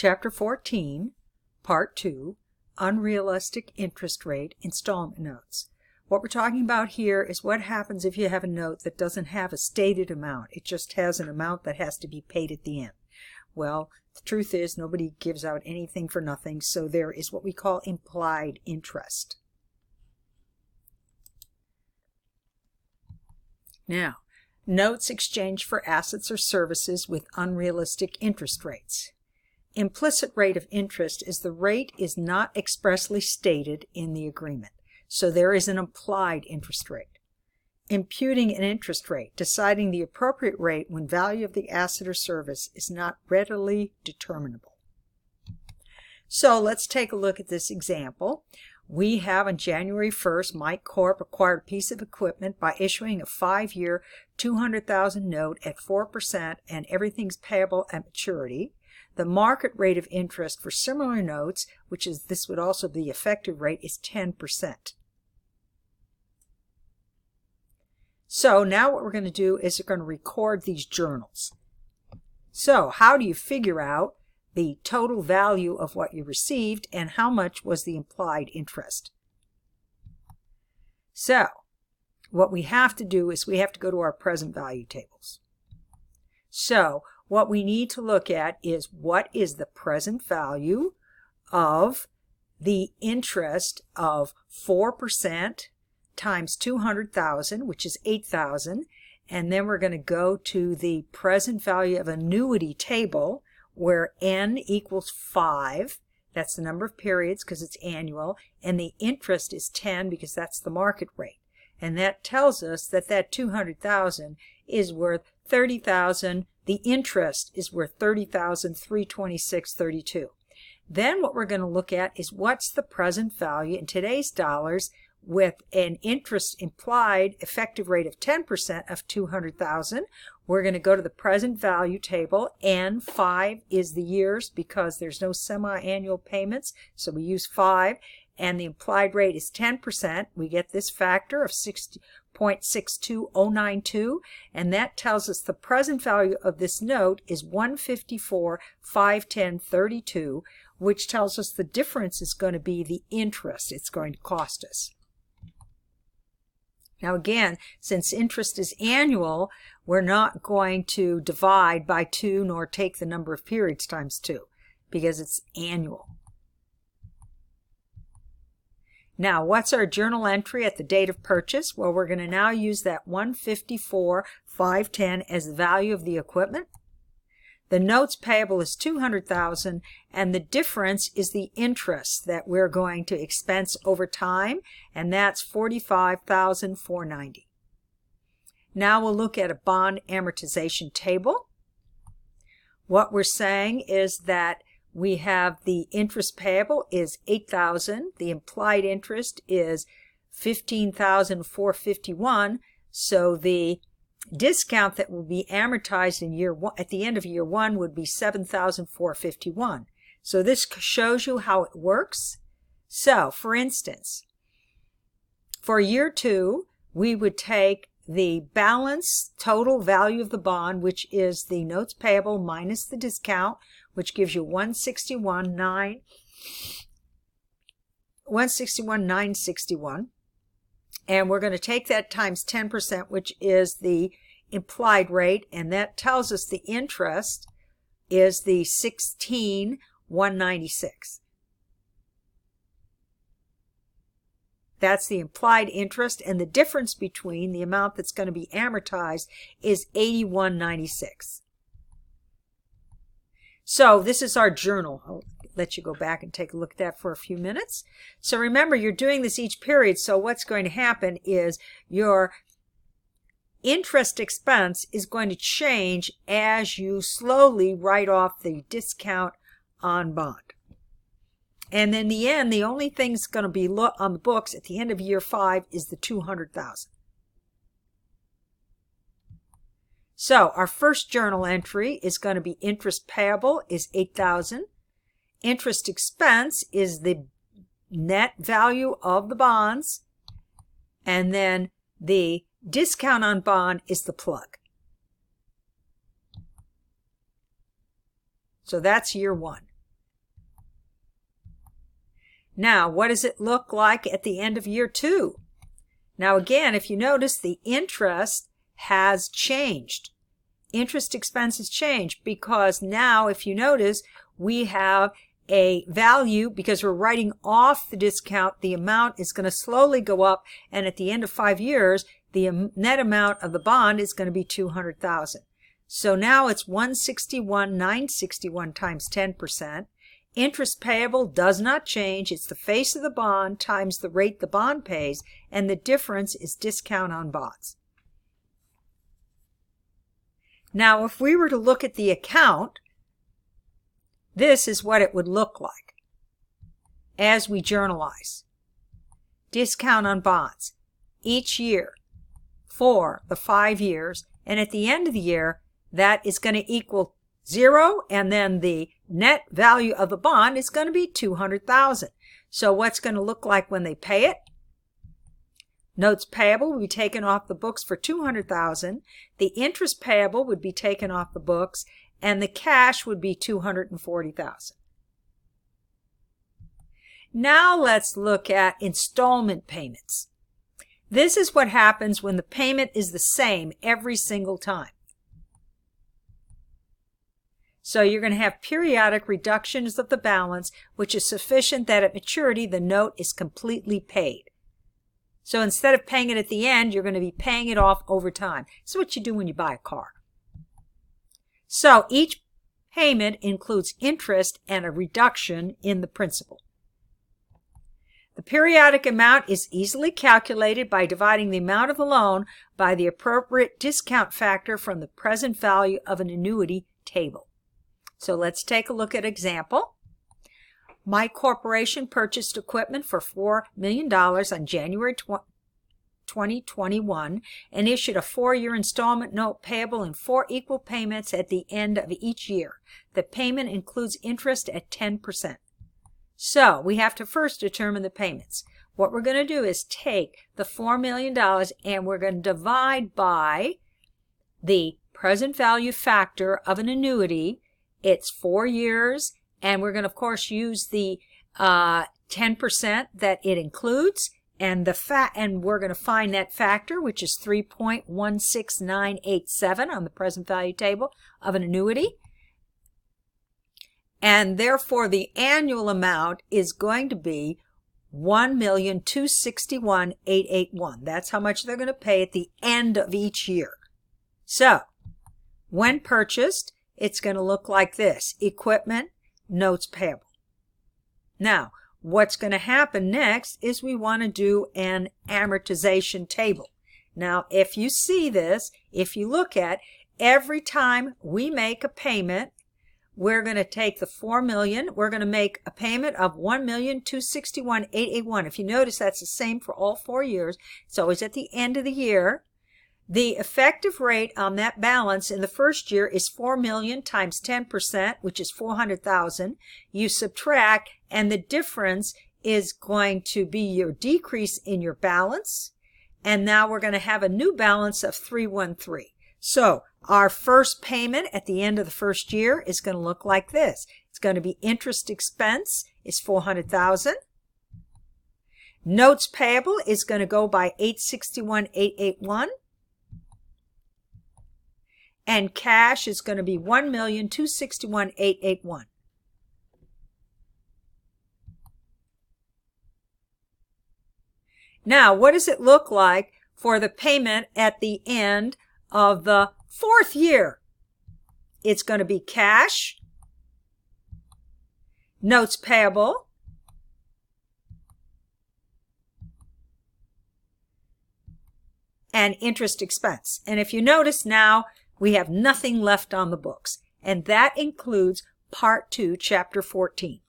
Chapter 14, Part 2, Unrealistic Interest Rate Installment Notes. What we're talking about here is what happens if you have a note that doesn't have a stated amount. It just has an amount that has to be paid at the end. Well, the truth is nobody gives out anything for nothing, so there is what we call implied interest. Now, notes exchanged for assets or services with unrealistic interest rates. Implicit rate of interest is the rate is not expressly stated in the agreement, so there is an implied interest rate. Imputing an interest rate, deciding the appropriate rate when value of the asset or service is not readily determinable. So let's take a look at this example. We have on January 1st, Mike Corp acquired a piece of equipment by issuing a 5-year $200,000 note at 4% and everything's payable at maturity. The market rate of interest for similar notes, this would also be the effective rate, is 10%. So now what we're going to do is we're going to record these journals. So how do you figure out the total value of what you received and how much was the implied interest? So what we have to do is we have to go to our present value tables. So what we need to look at is what is the present value of the interest of 4% times 200,000, which is 8,000, and then we're going to go to the present value of annuity table where n equals 5. That's the number of periods because it's annual, and the interest is 10 because that's the market rate. And that tells us that that 200,000 is worth 30,000. The interest is worth 30,326.32. Then what we're going to look at is what's the present value in today's dollars with an interest implied effective rate of 10% of 200,000. We're going to go to the present value table, and 5 is the years because there's no semi-annual payments, so we use 5, and the implied rate is 10%. We get this factor of 0.62092, and that tells us the present value of this note is $154,510.32, which tells us the difference is going to be the interest it's going to cost us. Now again, since interest is annual, we're not going to divide by 2 nor take the number of periods times 2 because it's annual. Now, what's our journal entry at the date of purchase? Well, we're going to now use that $154,510 as the value of the equipment. The notes payable is $200,000, and the difference is the interest that we're going to expense over time, and that's $45,490. Now we'll look at a bond amortization table. What we're saying is that we have the interest payable is $8,000. The implied interest is $15,451. So the discount that will be amortized in year one, at the end of year 1, would be $7,451. So this shows you how it works. So, for instance, for year 2, we would take the balance total value of the bond, which is the notes payable minus the discount, which gives you $161,961. And we're going to take that times 10%, which is the implied rate, and that tells us the interest is the $16,196. That's the implied interest, and the difference between the amount that's going to be amortized is $81.96. So this is our journal. I'll let you go back and take a look at that for a few minutes. So remember, you're doing this each period, so what's going to happen is your interest expense is going to change as you slowly write off the discount on bond. And in the end, the only thing that's going to be on the books at the end of year 5 is the $200,000. So our first journal entry is going to be interest payable is $8,000. Interest expense is the net value of the bonds, and then the discount on bond is the plug. So that's year 1. Now, what does it look like at the end of year 2? Now again, if you notice, the interest has changed. Interest expense has changed because now, if you notice, we have a value because we're writing off the discount. The amount is going to slowly go up, and at the end of 5 years, the net amount of the bond is going to be $200,000. So now it's $161,961 times 10%. Interest payable does not change. It's the face of the bond times the rate the bond pays, and the difference is discount on bonds. Now, if we were to look at the account, this is what it would look like as we journalize. Discount on bonds each year for the 5 years, and at the end of the year, that is going to equal 0, and then the net value of the bond is going to be $200,000. So what's going to look like when they pay it? Notes payable will be taken off the books for $200,000. The interest payable would be taken off the books, and the cash would be $240,000. Now let's look at installment payments. This is what happens when the payment is the same every single time. So you're going to have periodic reductions of the balance, which is sufficient that at maturity the note is completely paid. So instead of paying it at the end, you're going to be paying it off over time. This is what you do when you buy a car. So each payment includes interest and a reduction in the principal. The periodic amount is easily calculated by dividing the amount of the loan by the appropriate discount factor from the present value of an annuity table. So let's take a look at an example. My corporation purchased equipment for $4 million on January 2021 and issued a 4-year installment note payable in 4 equal payments at the end of each year. The payment includes interest at 10%. So we have to first determine the payments. What we're going to do is take the $4 million and we're going to divide by the present value factor of an annuity. It's 4 years, and we're going to, of course, use the 10% that it includes, and we're going to find that factor, which is 3.16987 on the present value table of an annuity. And therefore, the annual amount is going to be $1,261,881. That's how much they're going to pay at the end of each year. So, when purchased, it's going to look like this: equipment, notes payable. Now, what's going to happen next is we want to do an amortization table. Now, if you see this, if you look at every time we make a payment, we're going to take the $4 million, we're going to make a payment of $1,261,881. If you notice, that's the same for all 4 years. It's always at the end of the year. The effective rate on that balance in the first year is $4 million times 10%, which is $400,000. You subtract, and the difference is going to be your decrease in your balance. And now we're going to have a new balance of $313. So our first payment at the end of the first year is going to look like this. It's going to be interest expense is $400,000. Notes payable is going to go by $861,881. And cash is going to be $1,261,881. Now, what does it look like for the payment at the end of the 4th year? It's going to be cash, notes payable, and interest expense. And if you notice now, we have nothing left on the books. And that includes Part 2, Chapter 14.